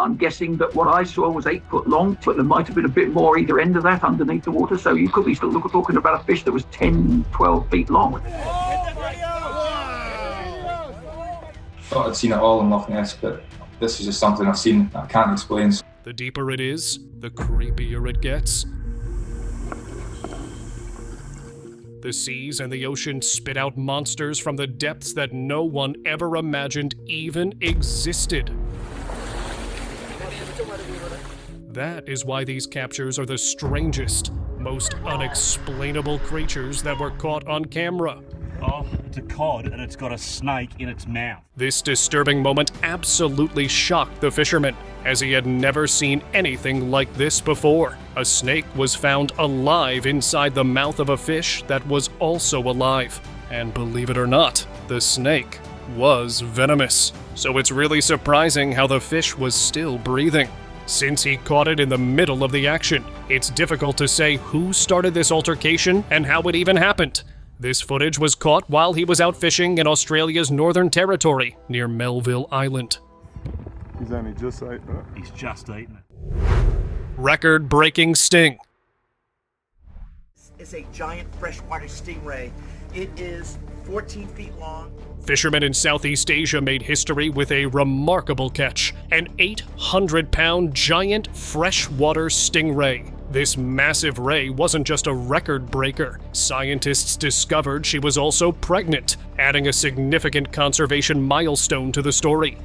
I'm guessing that what I saw was 8 foot long, but there might have been a bit more either end of that underneath the water. So you could be still talking about a fish that was 10, 12 feet long. Thought I'd seen it all in Loch Ness, but this is just something I've seen that I can't explain. The deeper it is, the creepier it gets. The seas and the ocean spit out monsters from the depths that no one ever imagined even existed. That is why these captures are the strangest, most unexplainable creatures that were caught on camera. Oh, it's a cod and it's got a snake in its mouth. This disturbing moment absolutely shocked the fisherman, as he had never seen anything like this before. A snake was found alive inside the mouth of a fish that was also alive. And believe it or not, the snake was venomous. So it's really surprising how the fish was still breathing. Since he caught it in the middle of the action, it's difficult to say who started this altercation and how it even happened. This footage was caught while he was out fishing in Australia's Northern Territory near Melville Island. He's only just eaten it. He's just eaten it. Record-breaking sting. It's a giant freshwater stingray. It is 14 feet long. Fishermen in Southeast Asia made history with a remarkable catch, an 800-pound giant freshwater stingray. This massive ray wasn't just a record breaker. Scientists discovered she was also pregnant, adding a significant conservation milestone to the story.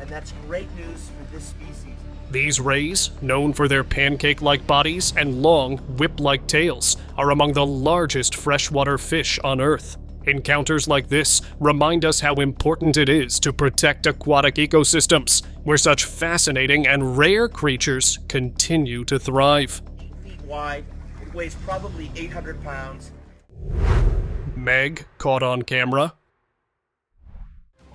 And that's great news for this species. These rays, known for their pancake-like bodies and long, whip-like tails, are among the largest freshwater fish on Earth. Encounters like this remind us how important it is to protect aquatic ecosystems, where such fascinating and rare creatures continue to thrive. 8 feet wide, it weighs probably 800 pounds. Meg caught on camera.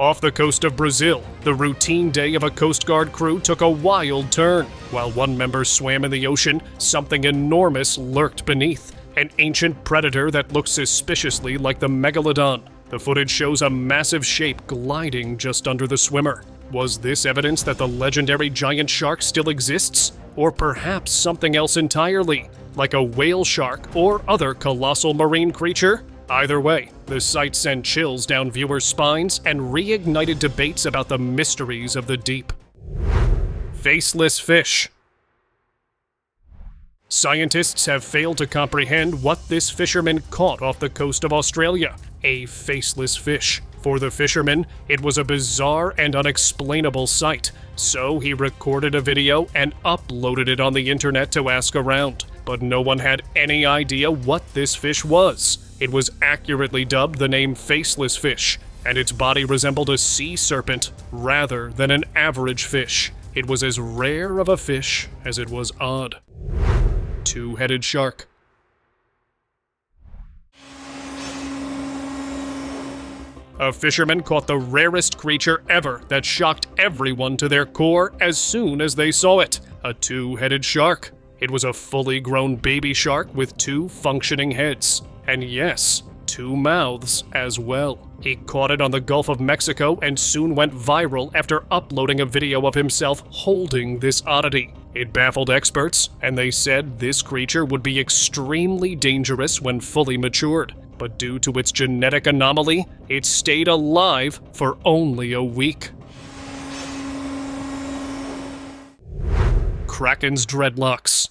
Off the coast of Brazil, the routine day of a Coast Guard crew took a wild turn. While one member swam in the ocean, something enormous lurked beneath. An ancient predator that looks suspiciously like the megalodon. The footage shows a massive shape gliding just under the swimmer. Was this evidence that the legendary giant shark still exists? Or perhaps something else entirely, like a whale shark or other colossal marine creature? Either way, the sight sent chills down viewers' spines and reignited debates about the mysteries of the deep. Faceless fish. Scientists have failed to comprehend what this fisherman caught off the coast of Australia: a faceless fish. For the fisherman, it was a bizarre and unexplainable sight, so he recorded a video and uploaded it on the internet to ask around. But no one had any idea what this fish was. It was accurately dubbed the name faceless fish, and its body resembled a sea serpent rather than an average fish. It was as rare of a fish as it was odd. Two-headed shark. A fisherman caught the rarest creature ever that shocked everyone to their core as soon as they saw it: a two-headed shark. It was a fully grown baby shark with 2 functioning heads. And yes, 2 mouths as well. He caught it on the Gulf of Mexico and soon went viral after uploading a video of himself holding this oddity. It baffled experts, and they said this creature would be extremely dangerous when fully matured. But due to its genetic anomaly, it stayed alive for only a week. Kraken's dreadlocks.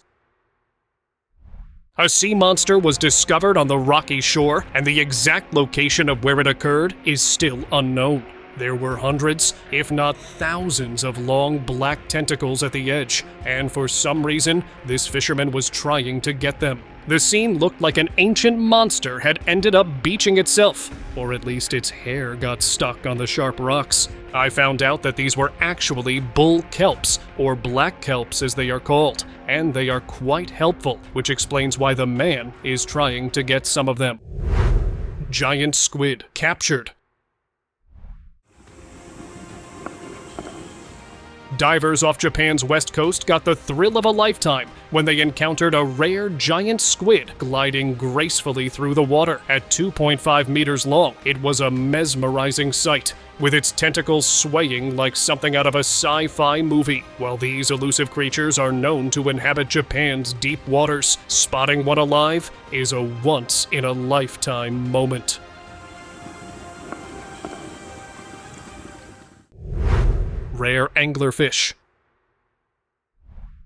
A sea monster was discovered on the rocky shore, and the exact location of where it occurred is still unknown. There were hundreds, if not thousands, of long black tentacles at the edge, and for some reason, this fisherman was trying to get them. The scene looked like an ancient monster had ended up beaching itself, or at least its hair got stuck on the sharp rocks. I found out that these were actually bull kelps, or black kelps as they are called, and they are quite helpful, which explains why the man is trying to get some of them. Giant squid captured. Divers off Japan's west coast got the thrill of a lifetime when they encountered a rare giant squid gliding gracefully through the water at 2.5 meters long. It was a mesmerizing sight, with its tentacles swaying like something out of a sci-fi movie. While these elusive creatures are known to inhabit Japan's deep waters, spotting one alive is a once-in-a-lifetime moment. Rare anglerfish.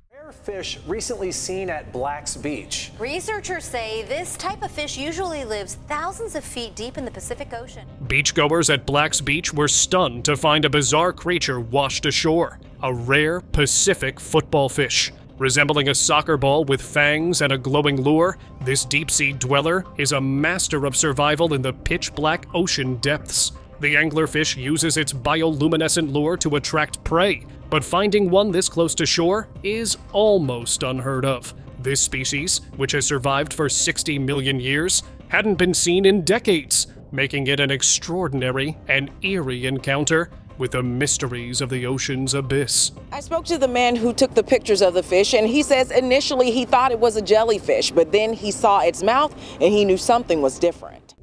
Rare fish recently seen at Black's Beach. Researchers say this type of fish usually lives thousands of feet deep in the Pacific Ocean. Beachgoers at Black's Beach were stunned to find a bizarre creature washed ashore, a rare Pacific football fish. Resembling a soccer ball with fangs and a glowing lure, this deep-sea dweller is a master of survival in the pitch-black ocean depths. The anglerfish uses its bioluminescent lure to attract prey, but finding one this close to shore is almost unheard of. This species, which has survived for 60 million years, hadn't been seen in decades, making it an extraordinary and eerie encounter with the mysteries of the ocean's abyss. I spoke to the man who took the pictures of the fish, and he says initially he thought it was a jellyfish, but then he saw its mouth and he knew something was different.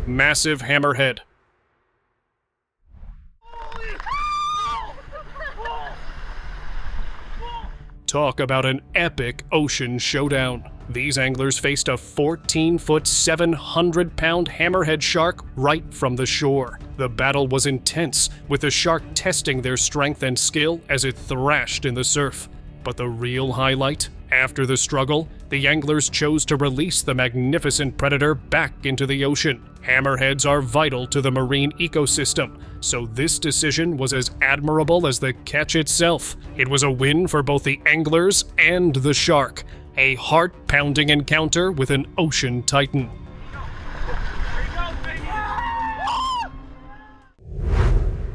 Massive hammerhead. Talk about an epic ocean showdown. These anglers faced a 14-foot, 700-pound hammerhead shark right from the shore. The battle was intense, with the shark testing their strength and skill as it thrashed in the surf. But the real highlight? After the struggle, the anglers chose to release the magnificent predator back into the ocean. Hammerheads are vital to the marine ecosystem, so this decision was as admirable as the catch itself. It was a win for both the anglers and the shark. A heart-pounding encounter with an ocean titan.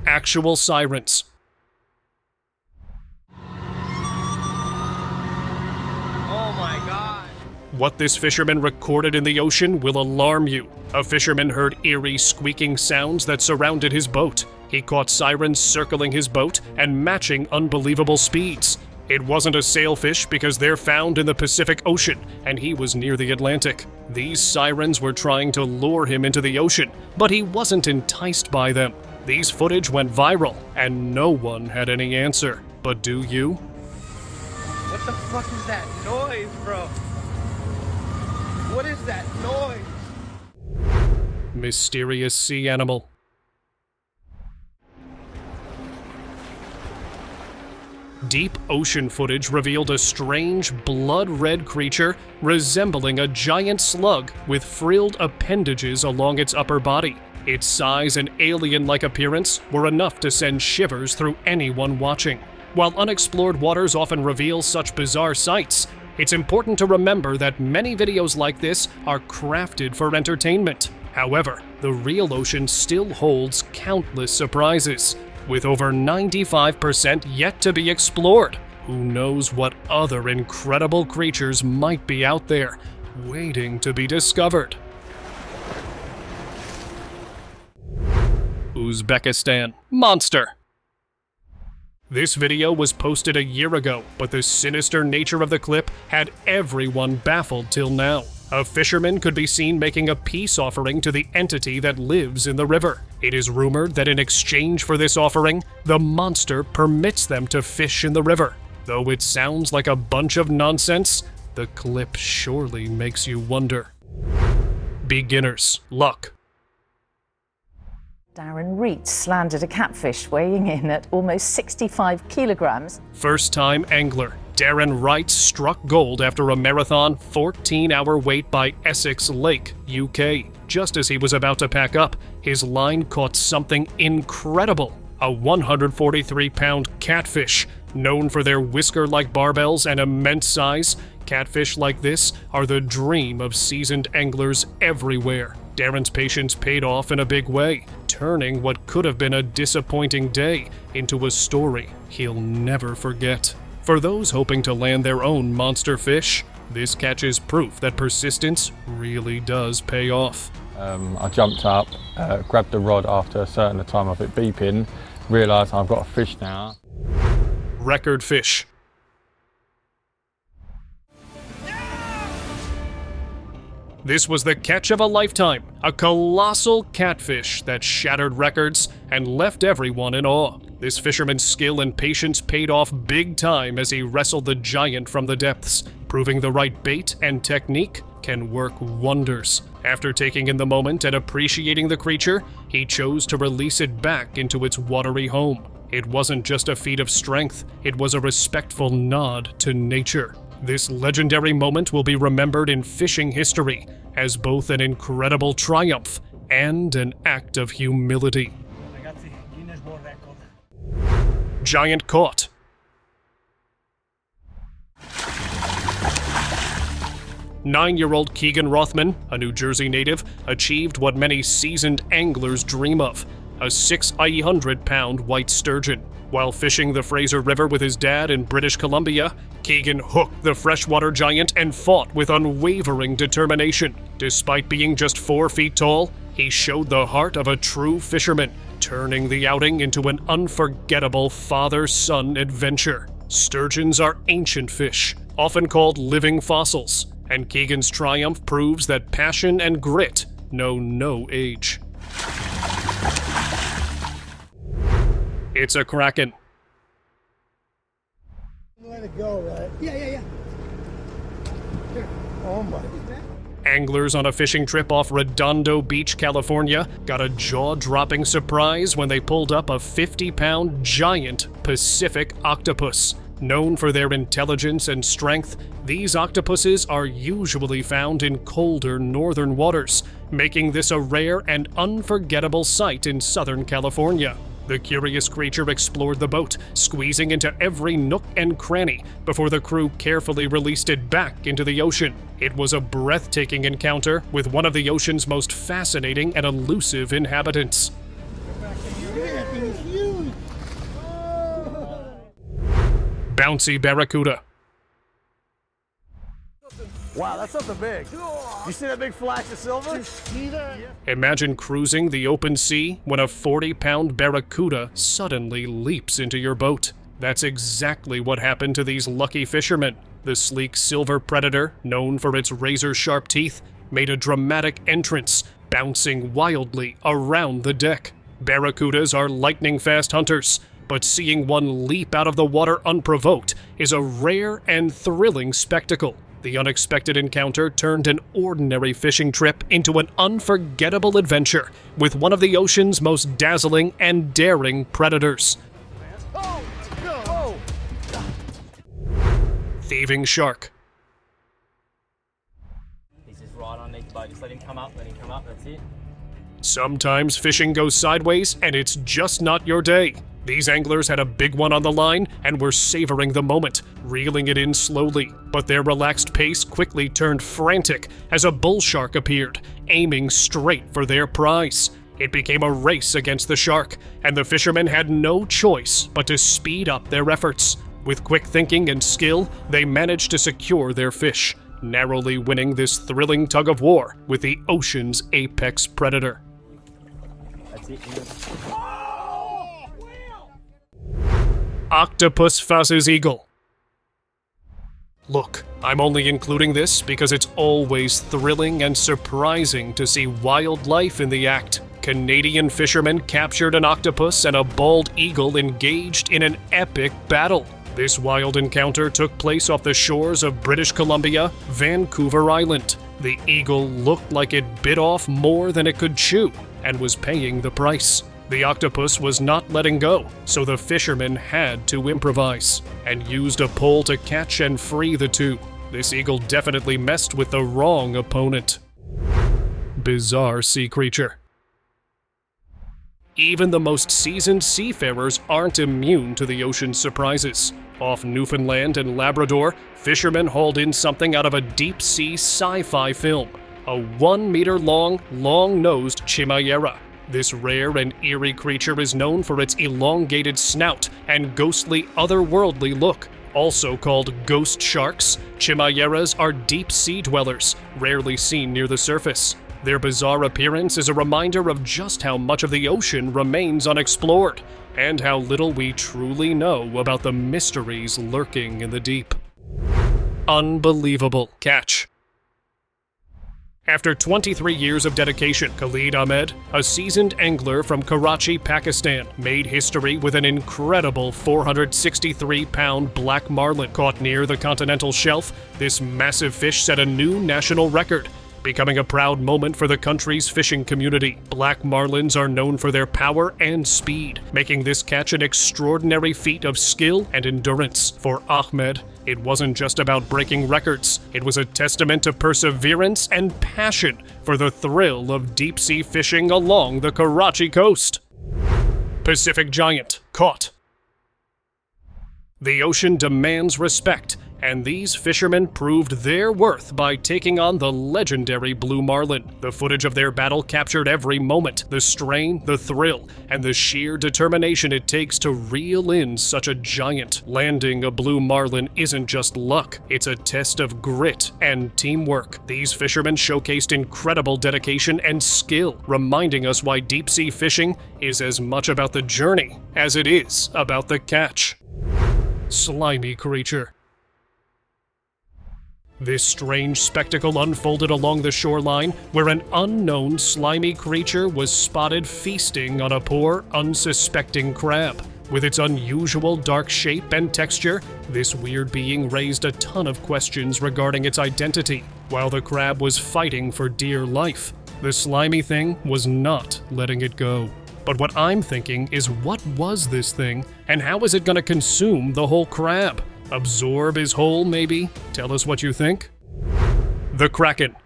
Actual sirens. What this fisherman recorded in the ocean will alarm you. A fisherman heard eerie squeaking sounds that surrounded his boat. He caught sirens circling his boat and matching unbelievable speeds. It wasn't a sailfish because they're found in the Pacific Ocean, and he was near the Atlantic. These sirens were trying to lure him into the ocean, but he wasn't enticed by them. These footage went viral, and no one had any answer. But do you? What the fuck is that noise, bro? What is that noise? Mysterious sea animal. Deep ocean footage revealed a strange, blood-red creature resembling a giant slug with frilled appendages along its upper body. Its size and alien-like appearance were enough to send shivers through anyone watching. While unexplored waters often reveal such bizarre sights, it's important to remember that many videos like this are crafted for entertainment. However, the real ocean still holds countless surprises, with over 95% yet to be explored. Who knows what other incredible creatures might be out there, waiting to be discovered. Uzbekistan. Monster. This video was posted a year ago, but the sinister nature of the clip had everyone baffled till now. A fisherman could be seen making a peace offering to the entity that lives in the river. It is rumored that in exchange for this offering, the monster permits them to fish in the river. Though it sounds like a bunch of nonsense, the clip surely makes you wonder. Beginner's luck. Darren Reitz landed a catfish weighing in at almost 65 kilograms. First-time angler Darren Reitz struck gold after a marathon 14-hour wait by Essex Lake, UK. Just as he was about to pack up, his line caught something incredible. A 143-pound catfish. Known for their whisker-like barbels and immense size, catfish like this are the dream of seasoned anglers everywhere. Darren's patience paid off in a big way, turning what could have been a disappointing day into a story he'll never forget. For those hoping to land their own monster fish, this catch is proof that persistence really does pay off. I jumped up, grabbed the rod after a certain time of it beeping, realised I've got a fish now. record fish. This was the catch of a lifetime, a colossal catfish that shattered records and left everyone in awe. This fisherman's skill and patience paid off big time as he wrestled the giant from the depths, proving the right bait and technique can work wonders. After taking in the moment and appreciating the creature, he chose to release it back into its watery home. It wasn't just a feat of strength, it was a respectful nod to nature. This legendary moment will be remembered in fishing history as both an incredible triumph and an act of humility. Giant caught. Nine-year-old Keegan Rothman, a New Jersey native, achieved what many seasoned anglers dream of, a 600-pound white sturgeon. While fishing the Fraser River with his dad in British Columbia, Keegan hooked the freshwater giant and fought with unwavering determination. Despite being just 4 feet tall, he showed the heart of a true fisherman, turning the outing into an unforgettable father-son adventure. Sturgeons are ancient fish, often called living fossils, and Keegan's triumph proves that passion and grit know no age. It's a kraken. Let it go, right? Yeah. Here. Oh my. Anglers on a fishing trip off Redondo Beach, California, got a jaw-dropping surprise when they pulled up a 50-pound giant Pacific octopus. Known for their intelligence and strength, these octopuses are usually found in colder northern waters, making this a rare and unforgettable sight in Southern California. The curious creature explored the boat, squeezing into every nook and cranny before the crew carefully released it back into the ocean. It was a breathtaking encounter with one of the ocean's most fascinating and elusive inhabitants. Bouncy barracuda. Wow, that's something big. You see that big flash of silver? Imagine cruising the open sea when a 40-pound barracuda suddenly leaps into your boat. That's exactly what happened to these lucky fishermen. The sleek silver predator, known for its razor-sharp teeth, made a dramatic entrance, bouncing wildly around the deck. Barracudas are lightning-fast hunters, but seeing one leap out of the water unprovoked is a rare and thrilling spectacle. The unexpected encounter turned an ordinary fishing trip into an unforgettable adventure with one of the ocean's most dazzling and daring predators. Thieving shark. He's just right underneath the boat. Just let him come up, that's it. Sometimes fishing goes sideways and it's just not your day. These anglers had a big one on the line and were savoring the moment, reeling it in slowly. But their relaxed pace quickly turned frantic as a bull shark appeared, aiming straight for their prize. It became a race against the shark, and the fishermen had no choice but to speed up their efforts. With quick thinking and skill, they managed to secure their fish, narrowly winning this thrilling tug-of-war with the ocean's apex predator. That's it. Octopus versus eagle. Look, I'm only including this because it's always thrilling and surprising to see wildlife in the act. Canadian fishermen captured an octopus and a bald eagle engaged in an epic battle. This wild encounter took place off the shores of British Columbia, Vancouver Island. The eagle looked like it bit off more than it could chew and was paying the price. The octopus was not letting go, so the fishermen had to improvise and used a pole to catch and free the two. This eagle definitely messed with the wrong opponent. Bizarre sea creature. Even the most seasoned seafarers aren't immune to the ocean's surprises. Off Newfoundland and Labrador, fishermen hauled in something out of a deep-sea sci-fi film, a 1-meter-long, long-nosed chimera. This rare and eerie creature is known for its elongated snout and ghostly otherworldly look. Also called ghost sharks, chimeras are deep sea dwellers, rarely seen near the surface. Their bizarre appearance is a reminder of just how much of the ocean remains unexplored, and how little we truly know about the mysteries lurking in the deep. Unbelievable catch. After 23 years of dedication, Khalid Ahmed, a seasoned angler from Karachi, Pakistan, made history with an incredible 463-pound black marlin caught near the continental shelf. This massive fish set a new national record, becoming a proud moment for the country's fishing community. Black marlins are known for their power and speed, making this catch an extraordinary feat of skill and endurance. For Ahmed, it wasn't just about breaking records, it was a testament to perseverance and passion for the thrill of deep-sea fishing along the Karachi coast. Pacific giant, caught. The ocean demands respect, and these fishermen proved their worth by taking on the legendary blue marlin. The footage of their battle captured every moment, the strain, the thrill, and the sheer determination it takes to reel in such a giant. Landing a blue marlin isn't just luck, it's a test of grit and teamwork. These fishermen showcased incredible dedication and skill, reminding us why deep-sea fishing is as much about the journey as it is about the catch. Slimy creature. This strange spectacle unfolded along the shoreline, where an unknown slimy creature was spotted feasting on a poor, unsuspecting crab. With its unusual dark shape and texture, this weird being raised a ton of questions regarding its identity. While the crab was fighting for dear life, the slimy thing was not letting it go. But what I'm thinking is, what was this thing, and how is it going to consume the whole crab? Absorb his whole, maybe? Tell us what you think. The Kraken.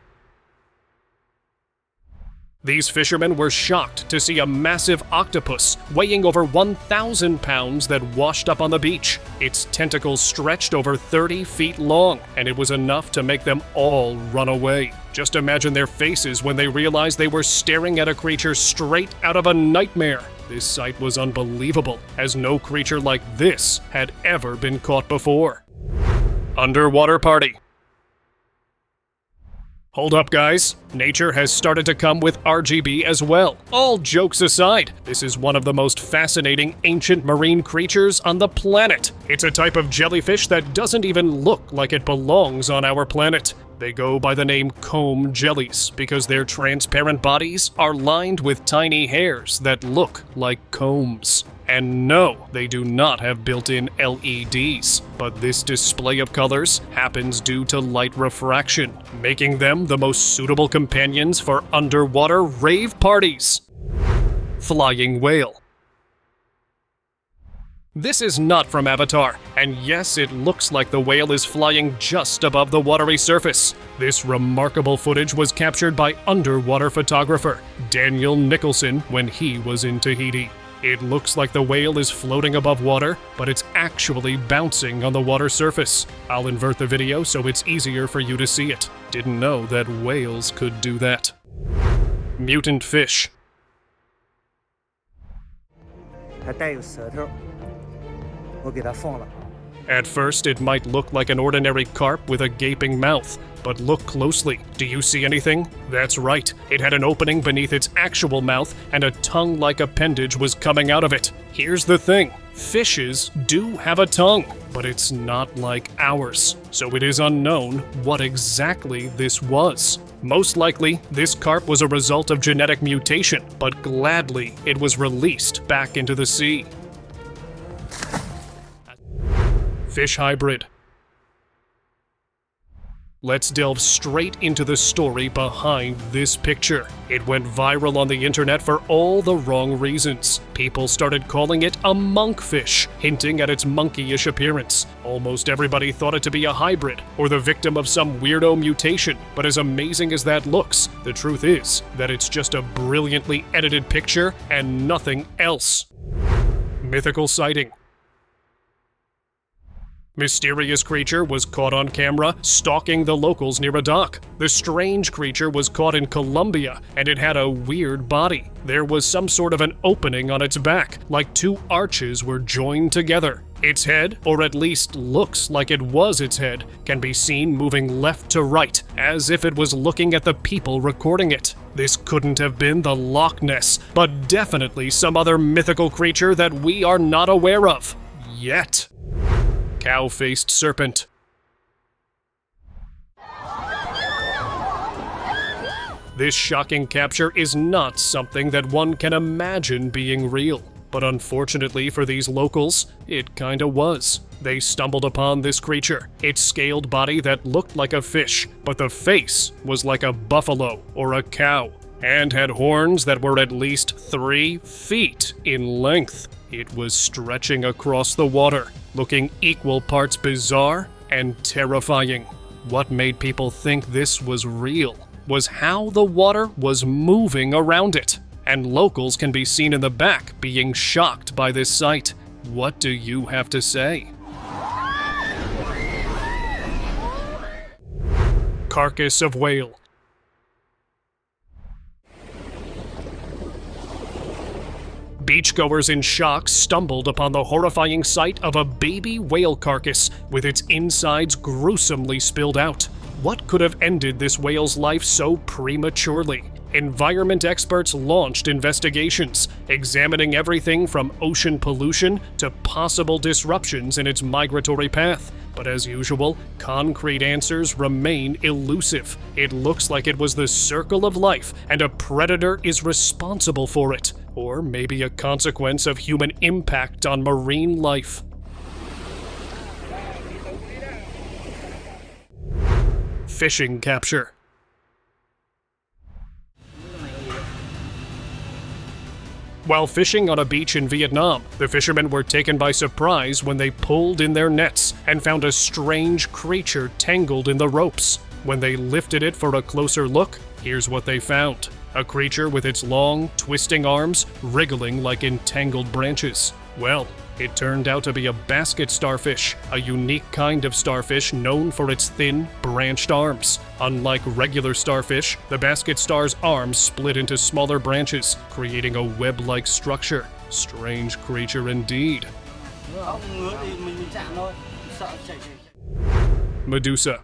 These fishermen were shocked to see a massive octopus weighing over 1,000 pounds that washed up on the beach. Its tentacles stretched over 30 feet long, and it was enough to make them all run away. Just imagine their faces when they realized they were staring at a creature straight out of a nightmare. This sight was unbelievable, as no creature like this had ever been caught before. Underwater party. Hold up, guys. Nature has started to come with RGB as well. All jokes aside, this is one of the most fascinating ancient marine creatures on the planet. It's a type of jellyfish that doesn't even look like it belongs on our planet. They go by the name comb jellies because their transparent bodies are lined with tiny hairs that look like combs. And no, they do not have built-in LEDs, but this display of colors happens due to light refraction, making them the most suitable companions for underwater rave parties. Flying whale. This is not from Avatar, and yes, it looks like the whale is flying just above the watery surface. This remarkable footage was captured by underwater photographer Daniel Nicholson when he was in Tahiti. It looks like the whale is floating above water, but it's actually bouncing on the water surface. I'll invert the video so it's easier for you to see it. Didn't know that whales could do that. Mutant fish. At first, it might look like an ordinary carp with a gaping mouth, but look closely. Do you see anything? That's right, it had an opening beneath its actual mouth, and a tongue-like appendage was coming out of it. Here's the thing, fishes do have a tongue, but it's not like ours, so it is unknown what exactly this was. Most likely, this carp was a result of genetic mutation, but gladly it was released back into the sea. Fish hybrid. Let's delve straight into the story behind this picture. It went viral on the internet for all the wrong reasons. People started calling it a monkfish, hinting at its monkeyish appearance. Almost everybody thought it to be a hybrid, or the victim of some weirdo mutation. But as amazing as that looks, the truth is that it's just a brilliantly edited picture and nothing else. Mythical sighting. Mysterious creature was caught on camera stalking the locals near a dock. The strange creature was caught in Colombia, and it had a weird body. There was some sort of an opening on its back, like two arches were joined together. Its head, or at least looks like it was its head, can be seen moving left to right, as if it was looking at the people recording it. This couldn't have been the Loch Ness, but definitely some other mythical creature that we are not aware of. Yet. Cow-faced serpent. This shocking capture is not something that one can imagine being real. But unfortunately for these locals, it kinda was. They stumbled upon this creature, its scaled body that looked like a fish, but the face was like a buffalo or a cow, and had horns that were at least 3 feet in length. It was stretching across the water, looking equal parts bizarre and terrifying. What made people think this was real was how the water was moving around it. And locals can be seen in the back being shocked by this sight. What do you have to say? Carcass of whale. Beachgoers in shock stumbled upon the horrifying sight of a baby whale carcass with its insides gruesomely spilled out. What could have ended this whale's life so prematurely? Environment experts launched investigations, examining everything from ocean pollution to possible disruptions in its migratory path. But as usual, concrete answers remain elusive. It looks like it was the circle of life, and a predator is responsible for it, or maybe a consequence of human impact on marine life. Fishing capture. While fishing on a beach in Vietnam, the fishermen were taken by surprise when they pulled in their nets and found a strange creature tangled in the ropes. When they lifted it for a closer look, here's what they found. A creature with its long, twisting arms wriggling like entangled branches. Well, it turned out to be a basket starfish, a unique kind of starfish known for its thin, branched arms. Unlike regular starfish, the basket star's arms split into smaller branches, creating a web-like structure. Strange creature indeed. Medusa.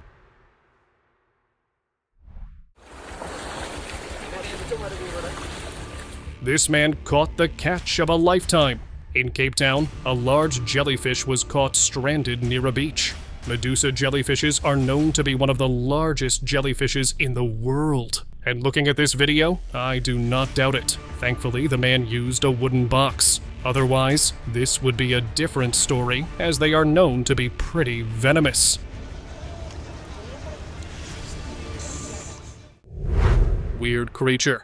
This man caught the catch of a lifetime. In Cape Town, a large jellyfish was caught stranded near a beach. Medusa jellyfishes are known to be one of the largest jellyfishes in the world. And looking at this video, I do not doubt it. Thankfully, the man used a wooden box. Otherwise, this would be a different story, as they are known to be pretty venomous. Weird creature.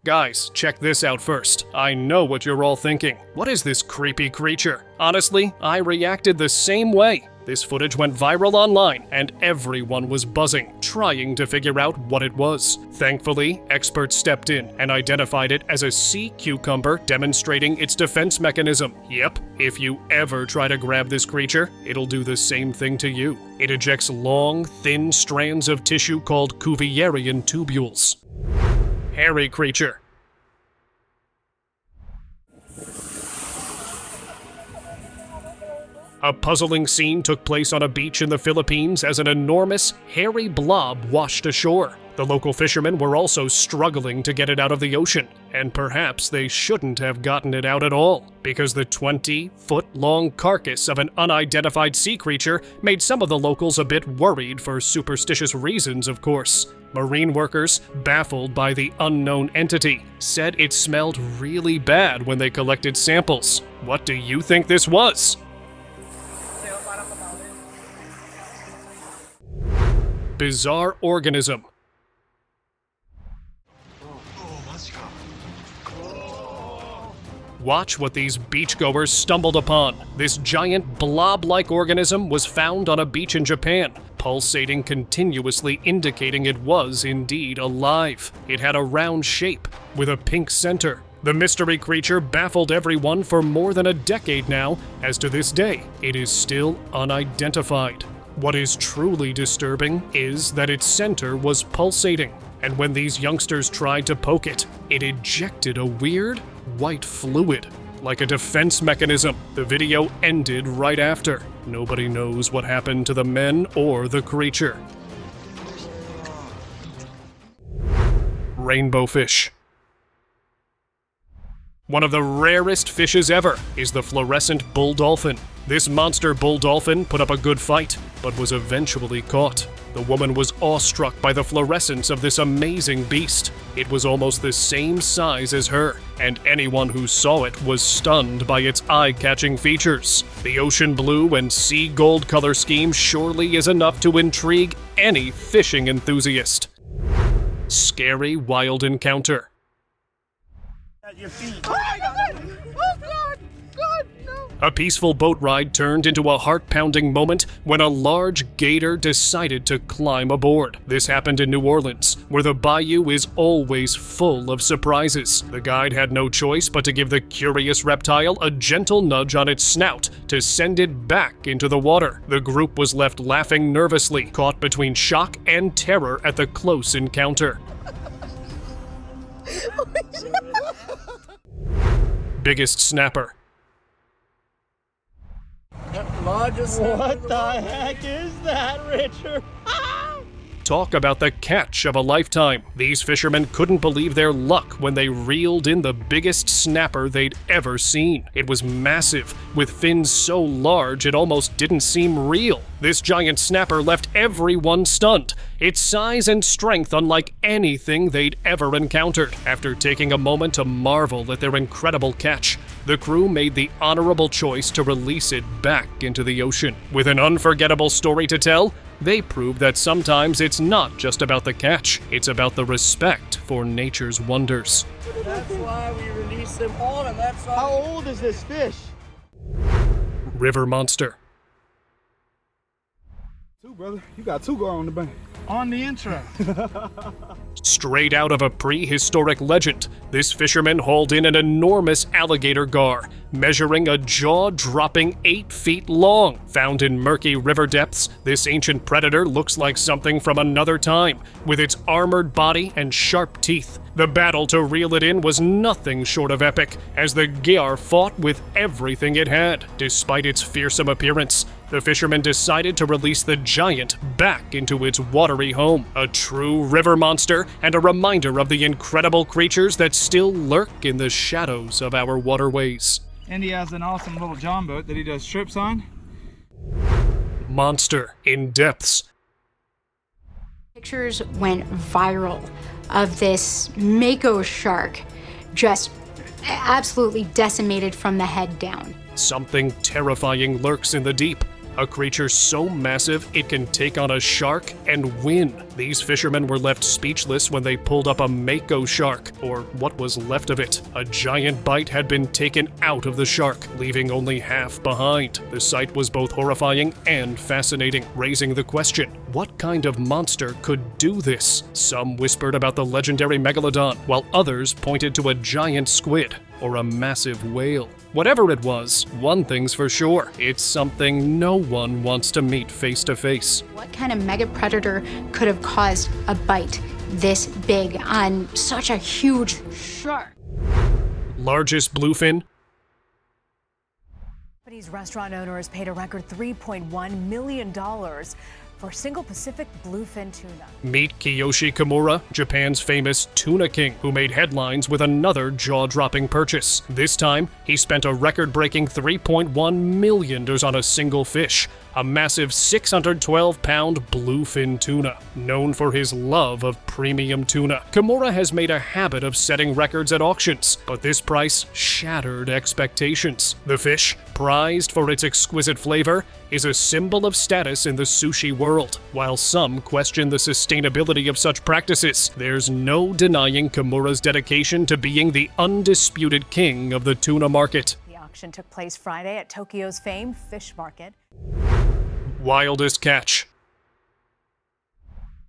Guys, check this out first. I know what you're all thinking. What is this creepy creature? Honestly, I reacted the same way. This footage went viral online, and everyone was buzzing, trying to figure out what it was. Thankfully, experts stepped in and identified it as a sea cucumber, demonstrating its defense mechanism. Yep, if you ever try to grab this creature, it'll do the same thing to you. It ejects long, thin strands of tissue called Cuvierian tubules. Hairy creature. A puzzling scene took place on a beach in the Philippines as an enormous, hairy blob washed ashore. The local fishermen were also struggling to get it out of the ocean, and perhaps they shouldn't have gotten it out at all, because the 20-foot-long carcass of an unidentified sea creature made some of the locals a bit worried for superstitious reasons, of course. Marine workers, baffled by the unknown entity, said it smelled really bad when they collected samples. What do you think this was? Bizarre organism. Watch what these beachgoers stumbled upon. This giant blob-like organism was found on a beach in Japan, pulsating continuously, indicating it was indeed alive. It had a round shape with a pink center. The mystery creature baffled everyone for more than a decade now, as to this day, it is still unidentified. What is truly disturbing is that its center was pulsating, and when these youngsters tried to poke it, it ejected a weird white fluid. like a defense mechanism. The video ended right after. Nobody knows what happened to the men or the creature. Rainbow fish. One of the rarest fishes ever is the fluorescent bull dolphin. This monster bull dolphin put up a good fight, but was eventually caught. The woman was awestruck by the fluorescence of this amazing beast. It was almost the same size as her, and anyone who saw it was stunned by its eye-catching features. The ocean blue and sea gold color scheme surely is enough to intrigue any fishing enthusiast. Scary wild encounter. At your feet. Oh my God! Oh God! God, no! A peaceful boat ride turned into a heart-pounding moment when a large gator decided to climb aboard. This happened in New Orleans, where the bayou is always full of surprises. The guide had no choice but to give the curious reptile a gentle nudge on its snout to send it back into the water. The group was left laughing nervously, caught between shock and terror at the close encounter. Biggest snapper. What the heck is that, Richard? Talk about the catch of a lifetime. These fishermen couldn't believe their luck when they reeled in the biggest snapper they'd ever seen. It was massive, with fins so large it almost didn't seem real. This giant snapper left everyone stunned, its size and strength unlike anything they'd ever encountered. After taking a moment to marvel at their incredible catch, the crew made the honorable choice to release it back into the ocean. With an unforgettable story to tell, they prove that sometimes it's not just about the catch, it's about the respect for nature's wonders. That's why we release them all, and that's why. How old is this fish? River monster. Two, brother. You got two going on the bank. On the intro. Straight out of a prehistoric legend, this fisherman hauled in an enormous alligator gar, measuring a jaw-dropping 8 feet long. Found in murky river depths, this ancient predator looks like something from another time, with its armored body and sharp teeth. The battle to reel it in was nothing short of epic, as the gar fought with everything it had. Despite its fearsome appearance, the fishermen decided to release the giant back into its watery home. A true river monster and a reminder of the incredible creatures that still lurk in the shadows of our waterways. Andy has an awesome little John boat that he does strips on. Monster in depths. Pictures went viral of this mako shark just absolutely decimated from the head down. Something terrifying lurks in the deep. A creature so massive it can take on a shark and win. These fishermen were left speechless when they pulled up a mako shark, or what was left of it. A giant bite had been taken out of the shark, leaving only half behind. The sight was both horrifying and fascinating, raising the question, what kind of monster could do this? Some whispered about the legendary megalodon, while others pointed to a giant squid or a massive whale. Whatever it was, one thing's for sure, it's something no one wants to meet face to face. What kind of mega predator could have caused a bite this big on such a huge shark? Largest bluefin. Japanese restaurant owner has paid a record $3.1 million for a single Pacific bluefin tuna. Meet Kiyoshi Kimura, Japan's famous tuna king, who made headlines with another jaw-dropping purchase. This time, he spent a record-breaking $3.1 million on a single fish, a massive 612-pound bluefin tuna. Known for his love of premium tuna, Kimura has made a habit of setting records at auctions, but this price shattered expectations. The fish, prized for its exquisite flavor, is a symbol of status in the sushi world. While some question the sustainability of such practices, there's no denying Kimura's dedication to being the undisputed king of the tuna market. The auction took place Friday at Tokyo's famed fish market. Wildest catch.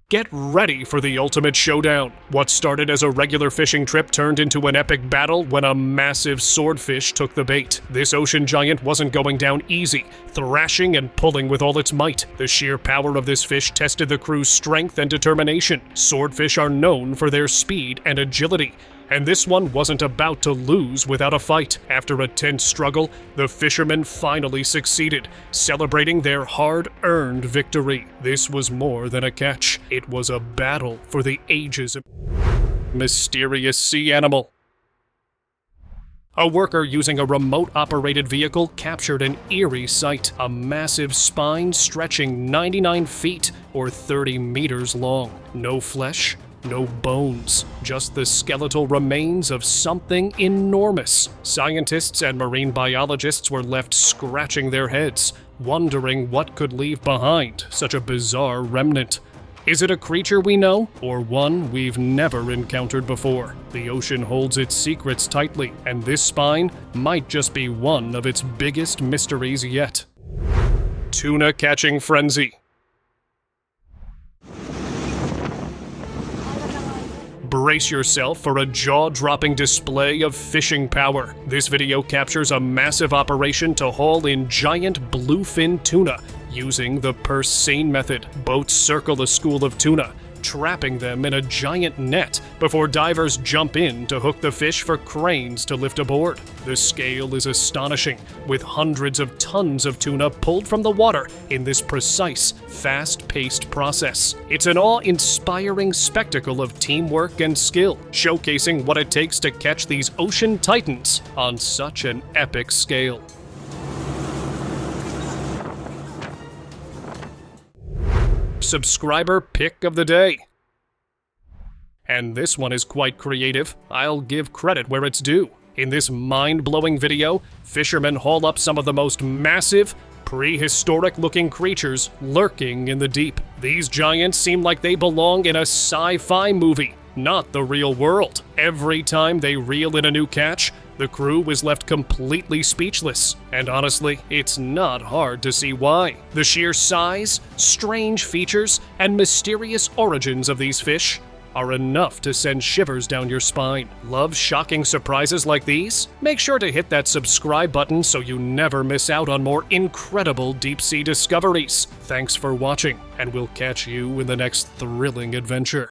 Get ready for the ultimate showdown. What started as a regular fishing trip turned into an epic battle when a massive swordfish took the bait. This ocean giant wasn't going down easy, thrashing and pulling with all its might. The sheer power of this fish tested the crew's strength and determination. Swordfish are known for their speed and agility, And this one wasn't about to lose without a fight. After a tense struggle, the fishermen finally succeeded, celebrating their hard-earned victory. This was more than a catch. It was a battle for the ages. Mysterious sea animal. A worker using a remote-operated vehicle captured an eerie sight, a massive spine stretching 99 feet or 30 meters long. No flesh, no bones, just the skeletal remains of something enormous. Scientists and marine biologists were left scratching their heads, wondering what could leave behind such a bizarre remnant. Is it a creature we know, or one we've never encountered before? The ocean holds its secrets tightly, and this spine might just be one of its biggest mysteries yet. Tuna catching frenzy. Brace yourself for a jaw-dropping display of fishing power. This video captures a massive operation to haul in giant bluefin tuna using the Persian method. Boats circle a school of tuna, trapping them in a giant net before divers jump in to hook the fish for cranes to lift aboard. The scale is astonishing, with hundreds of tons of tuna pulled from the water in this precise, fast-paced process. It's an awe-inspiring spectacle of teamwork and skill, showcasing what it takes to catch these ocean titans on such an epic scale. Subscriber pick of the day. And this one is quite creative. I'll give credit where it's due. In this mind-blowing video, fishermen haul up some of the most massive, prehistoric-looking creatures lurking in the deep. These giants seem like they belong in a sci-fi movie, not the real world. Every time they reel in a new catch, the crew was left completely speechless, and honestly, it's not hard to see why. The sheer size, strange features, and mysterious origins of these fish are enough to send shivers down your spine. Love shocking surprises like these? Make sure to hit that subscribe button so you never miss out on more incredible deep-sea discoveries. Thanks for watching, and we'll catch you in the next thrilling adventure.